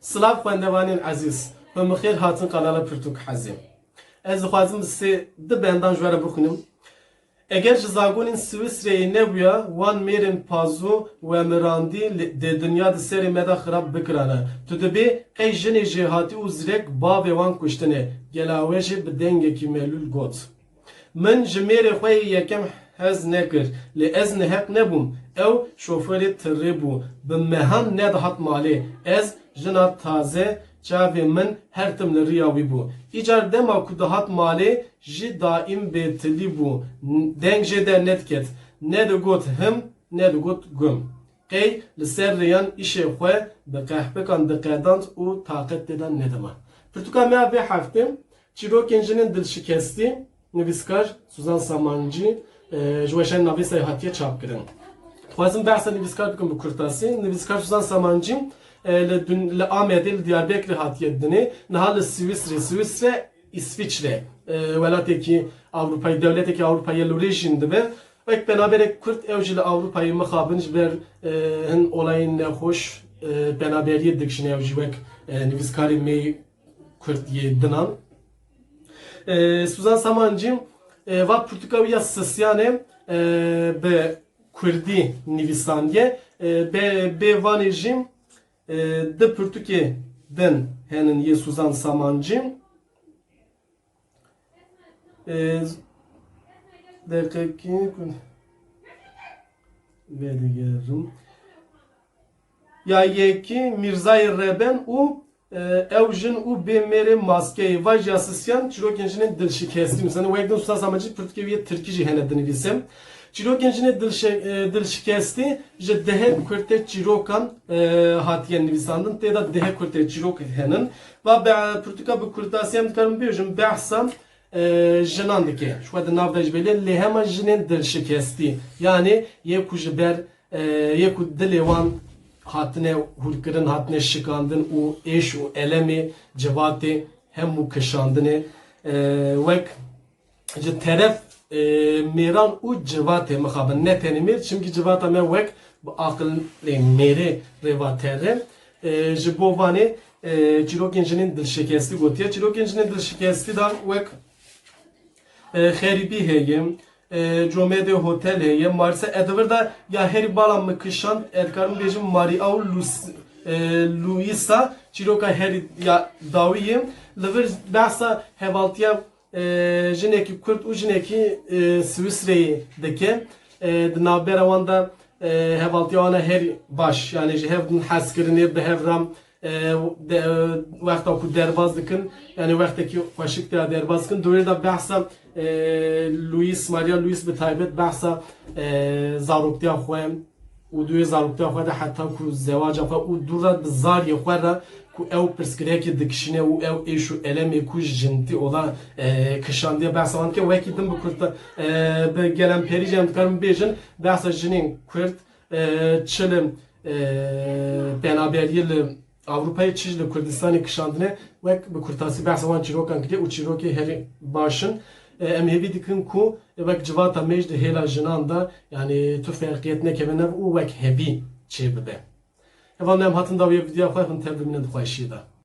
Slav xwendevanên ezîz, bi min xêr hatin kanala Pirtûk Hezê. Ez dixwazim sê di bendan ji we re bixwînim. Eger ji zagonên Swîsreyê nebûye, wan mêrên pazû wemirandî dê dinya di serê me de xirab bikirane. Tu dibê qey jinê jêhatî û zirek bavê wan kuştine. Gela we jê bi dengekî melûl got. Min ji mêrê xwe yê yekem hez nekir. Lê ez nihek nebûm. Ew şoferê tirê bû. Bi mehan nedihat malê. Ez jina taze çavê min her tim li riya wî bû. Îcar dema ku dihat malê jî daîm bêtilî bû. Deng jê de nedket. Ne digot him, ne digot gum. Qey li ser rêyan îşê xwe bi qehpekan diqedand û taqet têdan nedima. Pirtûka me vê heftê çîrokên jinên dilşikestî nivîskar Suzan Samancî ji weşan navîsayê hatiye çapkirin. Dixwazim behsa nivîskar bikim bi kurtasî. Nivîskar Suzan Samancî li Amedê li Diyarbekirê hatiye dinê. Niha li Swîsre İsviçre welatekî Avrupayê devletekî Avrupayê li rê jîn dibe. Wek penaberek Kurd ew jî li Avrupayê mixabin ji ber hin olayên nexweş penaberiyê dikişîne ew jî wek nivîskarê me Kurdiyê dinan. Suzan Samancî va pirtûka wî ya Sisyanê bi Kurdî nivîsandiye bê vanê jî di Pirtûkê din henin yê Suzan Samancî. Dekekî vedigerim. Ya yekî Mirzayê Reben û ew jin û bê mêrê maskeyê va jî ya Sisyan çîrokên jinê dilşikestî. Mesela wek din Suzan Samancî Pirtûkê wî Tirkî jî hene dinivîse. Çîrokên jinê dilşikestî ji dehê kurtê çîrokan hatiye nivîsandin. Têda dehê kurtê çîrok henin. Va Pirtûka bi kurtasî em dikarim bêjim behsa jinan dike. Şu xwe di nav de ji belê lê hema jinên dilşikestî. Yani yê ku ji ber yê ku dilê wan hatine hûrkirin, hatine şikandin û êş û elemê civatê hemû kişandinê wek ji teref mêran û civatê mixabin. Ne tenê mêr çimkî civata me wek bi aqilê mêrê rêvatere. Ji bo vanê çîrokên jinên dilşikestî gotiye. Çîrokên jinên dilşikestî da wek xerîbî heye, comedê hotel heye. Marîsa edivir da ya herî bala min kişand edikarim bêjim Maria û Luisa çîroka herî ya dawî ye. Li vir behsa hevaltiya jinekî Kurd û jinekî Swîsreyê dike. Di navbera wan de hevaltiya wan herî baş. Yani ji hev din hezkirinê bi hev ram wexta ku derbas dikin. Yani wextekî xweşik de derbas dikin. Dorê de behsa Maria Luis bi taybet behsa zaroktiya xwe û duê zaroktiya xwe de heta ku zewaca xwe û dûra bi zariyê xwe re ku ew pirsgirêkê dikişîne û ew êş û elemê ku jintî ola kişandiye behsa wan dike. Wekî din bi Kurd bi gelemperî jî em dikarin bêjin behsa jinên Kurd çi li penaberiyê li Avrupayê çi li Kurdistanê kişandine wek bi kurtasî behsa wan çîrokan kiriye û çîrokê herî başin. Em hêvî dikin ku wek civata me jî di hêla jinan da yani tu ferqiyet nekevin û wek hebî çê bibe. Evan em hatin da vê videoya xwe hin tev bimînin dixweşiyê de.